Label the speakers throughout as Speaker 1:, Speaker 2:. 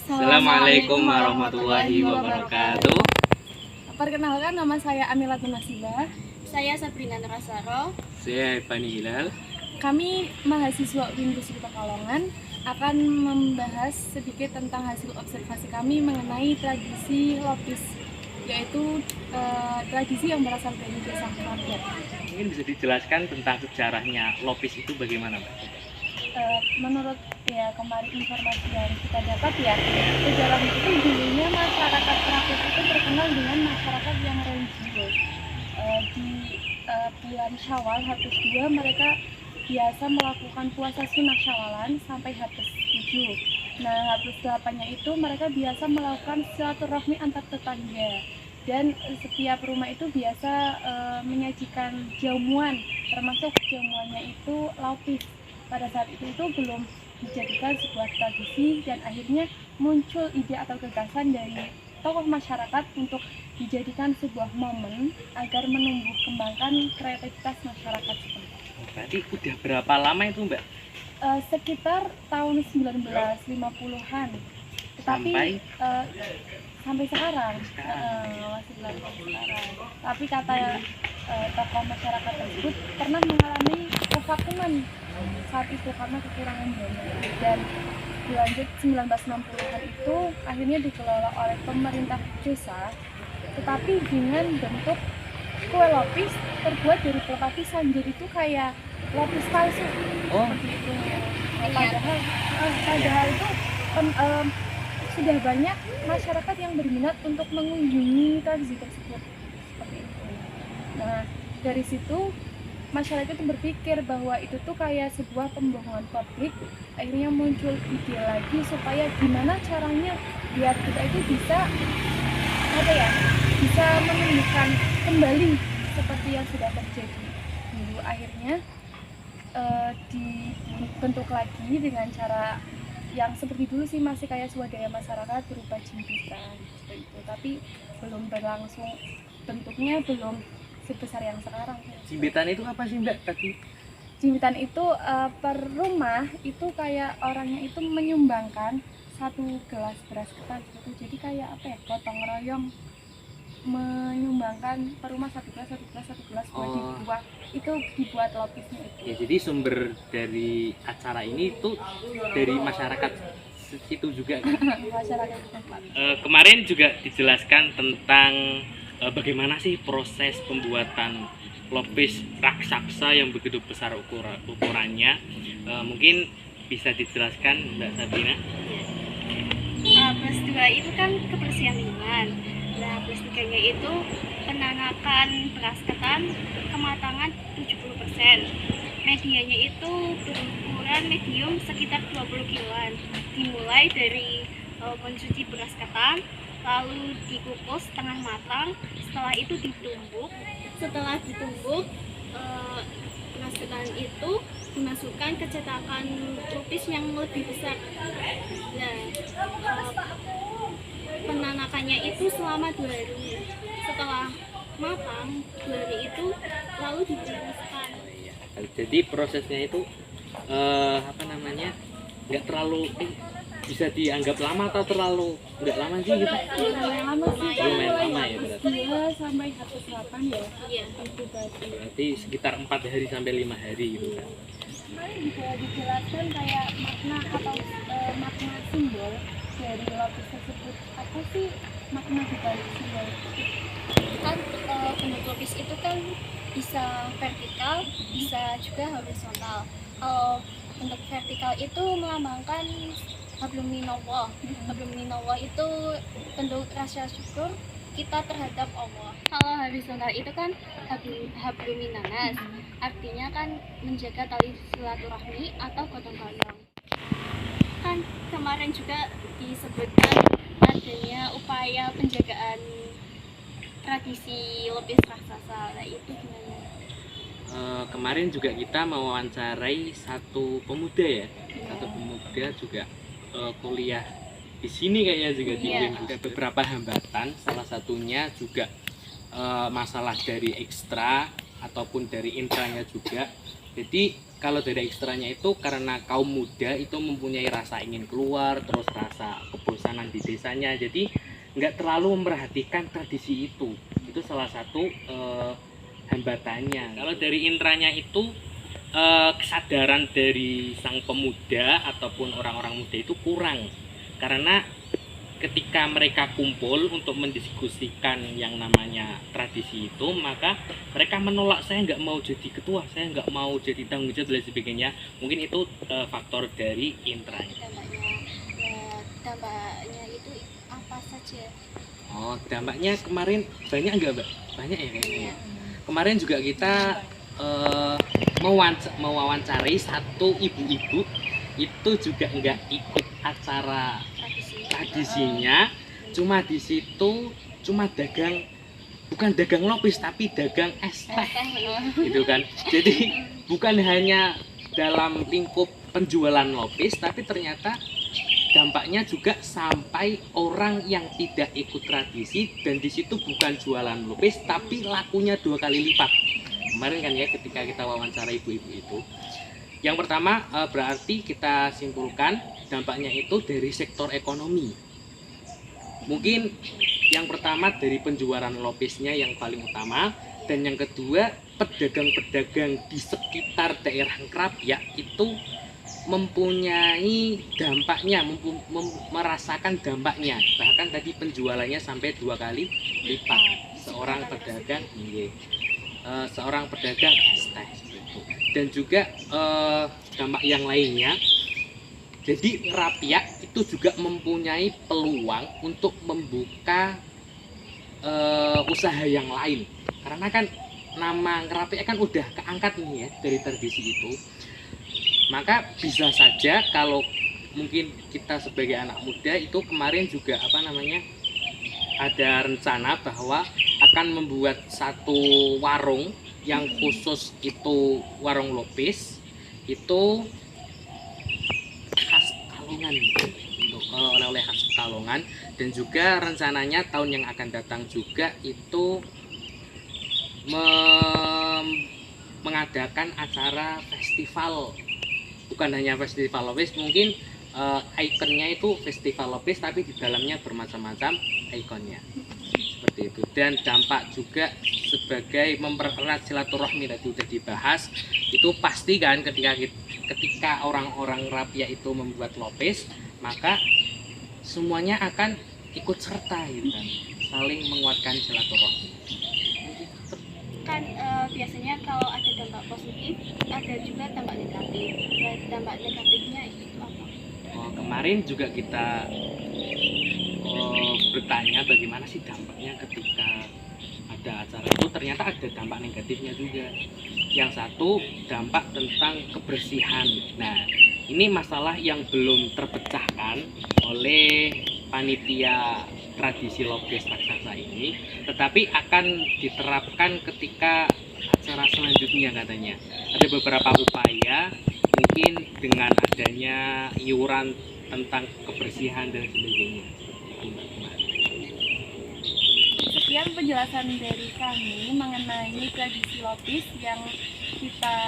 Speaker 1: Assalamualaikum warahmatullahi wabarakatuh.
Speaker 2: Perkenalkan, nama saya Amilatun Nasibah.
Speaker 3: Saya Sabrina Nerasaro.
Speaker 1: Saya Fani Hilal.
Speaker 2: Kami mahasiswa UIN Pekalongan akan membahas sedikit tentang hasil observasi kami mengenai tradisi lopis, yaitu tradisi yang berasal dari desa Krapiak.
Speaker 1: Mungkin bisa dijelaskan tentang sejarahnya lopis itu bagaimana, Mbak?
Speaker 2: Menurut kemarin informasi yang kita dapat sejarahnya itu dulunya masyarakat Krapiak itu terkenal dengan masyarakat yang religius. Di bulan Syawal H+2 mereka biasa melakukan puasa sunnah Syawalan sampai H+7. Nah, H+8-nya itu mereka biasa melakukan silaturahmi antar tetangga, dan setiap rumah itu biasa menyajikan jamuan, termasuk jamuannya itu lopis. Pada saat itu belum dijadikan sebuah tradisi, dan akhirnya muncul ide atau gagasan dari tokoh masyarakat untuk dijadikan sebuah momen agar menumbuh kembangkan kreativitas masyarakat setempat.
Speaker 1: Berarti udah berapa lama itu, Mbak?
Speaker 2: Sekitar tahun 1950-an. Tetapi sampai sekarang masih berlangsung sekarang. Tapi kata tokoh masyarakat tersebut pernah mengalami kevakuman saat itu karena kekurangan dana, dan dilanjut 1960-an itu akhirnya dikelola oleh pemerintah desa, tetapi dengan bentuk kue lopis terbuat dari pelepah pisang. Jadi itu kayak lopis palsu. Seperti itu. Padahal itu sudah banyak masyarakat yang berminat untuk mengunjungi tradisi tersebut. Seperti itu. Nah, dari situ masyarakat itu berpikir bahwa itu tuh kayak sebuah pembohongan publik. Akhirnya muncul ide lagi supaya gimana caranya biar kita itu bisa menumbuhkan kembali seperti yang sudah terjadi dulu. Akhirnya dibentuk lagi dengan cara yang seperti dulu sih, masih kayak swadaya masyarakat berupa jimpitan seperti itu, tapi belum berlangsung, bentuknya belum sebesar yang sekarang.
Speaker 1: Jimpitan itu apa sih, Mbak, tadi?
Speaker 2: Jimpitan itu per rumah itu kayak orangnya itu menyumbangkan 1 gelas beras ketan gitu. Jadi kayak gotong royong menyumbangkan per rumah 1 gelas buat itu dibuat lopisnya itu.
Speaker 1: Ya, jadi sumber dari acara ini itu dari masyarakat situ juga kan?
Speaker 2: Masyarakat setempat.
Speaker 1: Kemarin juga dijelaskan tentang bagaimana sih proses pembuatan lopis raksasa yang begitu besar ukurannya. Mungkin bisa dijelaskan, Mbak Sabrina?
Speaker 3: +2 itu kan kebersihan lingkungan. Nah, +3-nya itu penanakan beras ketan kematangan 70%. Medianya itu berukuran medium sekitar 20 kiloan. Dimulai dari mencuci beras ketan, lalu dikukus setengah matang. Setelah itu ditumbuk. Setelah ditumbuk, beras ketan itu dimasukkan ke cetakan lopis yang lebih besar. Nah, penanakannya itu selama 2 hari. Setelah matang 2 hari itu lalu ditiriskan.
Speaker 1: Jadi prosesnya itu nggak terlalu bisa dianggap lama atau terlalu nggak lama sih gitu?
Speaker 2: Lumayan lama sih.
Speaker 1: Lumayan lama ya berarti.
Speaker 2: 2 sampai H+8 ya.
Speaker 3: Iya.
Speaker 2: Itu
Speaker 1: Berarti sekitar 4 hari sampai 5 hari gitu kan?
Speaker 2: kemarin juga dijelaskan kayak makna atau makna simbol dari lopis tersebut. Apa sih makna dibalik simbol itu?
Speaker 3: Kan bentuk lopis itu kan bisa vertikal, bisa juga horizontal. Kalau bentuk vertikal itu melambangkan hablum minallah. Hablum minallah itu bentuk rasa syukur kita terhadap Allah. Kalau horizontal itu kan hablum minanas, artinya kan menjaga tali silaturahmi atau gotong royong. Kan kemarin juga disebutkan adanya upaya penjagaan tradisi lopis raksasa. Nah, itu gimana?
Speaker 1: Kemarin juga kita mewawancarai satu pemuda ya, satu pemuda juga kuliah di sini kayaknya juga di UIN juga. Beberapa hambatan, salah satunya juga masalah dari ekstra ataupun dari intranya juga. Jadi kalau dari ekstranya itu karena kaum muda itu mempunyai rasa ingin keluar, terus rasa kebosanan suasana di desanya. Jadi nggak terlalu memperhatikan tradisi itu salah satu hambatannya. Kalau dari intranya itu kesadaran dari sang pemuda ataupun orang-orang muda itu kurang, karena ketika mereka kumpul untuk mendiskusikan yang namanya tradisi itu, maka mereka menolak, saya nggak mau jadi ketua, saya nggak mau jadi tanggung jawab dan sebagainya. Mungkin itu faktor dari intranya.
Speaker 3: Dampaknya itu apa saja?
Speaker 1: Oh, dampaknya kemarin banyak nggak, Mbak? Banyak ya kayaknya. Kemarin juga kita mewawancari satu ibu-ibu, itu juga nggak ikut acara tradisinya, cuma di situ cuma dagang, bukan dagang lopis tapi dagang es teh gitu kan. Jadi bukan hanya dalam lingkup penjualan lopis, tapi ternyata dampaknya juga sampai orang yang tidak ikut tradisi, dan di situ bukan jualan lopis tapi lakunya 2 kali lipat. Kemarin kan ya, ketika kita wawancara ibu-ibu itu, yang pertama berarti kita simpulkan dampaknya itu dari sektor ekonomi. Mungkin yang pertama dari penjualan lopisnya yang paling utama, dan yang kedua pedagang-pedagang di sekitar daerah Krapyak itu mempunyai dampaknya, merasakan dampaknya. Bahkan tadi penjualannya sampai 2 kali lipat seorang pedagang, seorang pedagang es teh gitu. Dan juga dampak yang lainnya, jadi Krapyak itu juga mempunyai peluang untuk membuka usaha yang lain, karena kan nama Krapyak kan udah keangkat nih ya dari tradisi itu. Maka bisa saja kalau mungkin kita sebagai anak muda itu kemarin juga ada rencana bahwa akan membuat satu warung yang khusus itu warung lopis, itu khas Pekalongan, untuk oleh-oleh khas Pekalongan. Dan juga rencananya tahun yang akan datang juga itu mengadakan acara festival, bukan hanya festival lopis, mungkin ikonnya itu festival lopis tapi di dalamnya bermacam-macam ikonnya seperti itu. Dan dampak juga sebagai mempererat silaturahmi tadi sudah dibahas, itu pasti kan ketika orang-orang Krapyak itu membuat lopis, maka semuanya akan ikut serta gitu kan, saling menguatkan silaturahmi.
Speaker 3: Kan biasanya kalau ada dampak positif, ada juga dampak negatif. Nah, dampak negatifnya itu apa?
Speaker 1: Kemarin juga kita bertanya bagaimana sih dampaknya ketika ada acara itu, ternyata ada dampak negatifnya juga. Yang satu dampak tentang kebersihan. Nah, ini masalah yang belum terpecahkan oleh panitia tradisi lopis raksasa ini, tetapi akan diterapkan ketika acara selanjutnya katanya. Ada beberapa upaya, mungkin dengan adanya iuran tentang kebersihan dan sebagainya.
Speaker 2: Sekian penjelasan dari kami mengenai tradisi lopis yang kita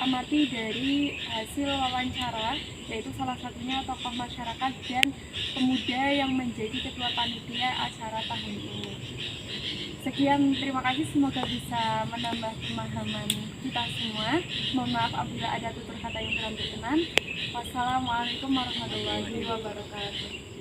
Speaker 2: amati dari hasil wawancara, yaitu salah satunya tokoh masyarakat dan pemuda yang menjadi ketua panitia acara tahun ini. Sekian, terima kasih, semoga bisa menambah pemahaman kita semua. Mohon maaf apabila ada tutur kata yang kurang berkenan. Wassalamualaikum warahmatullahi wabarakatuh.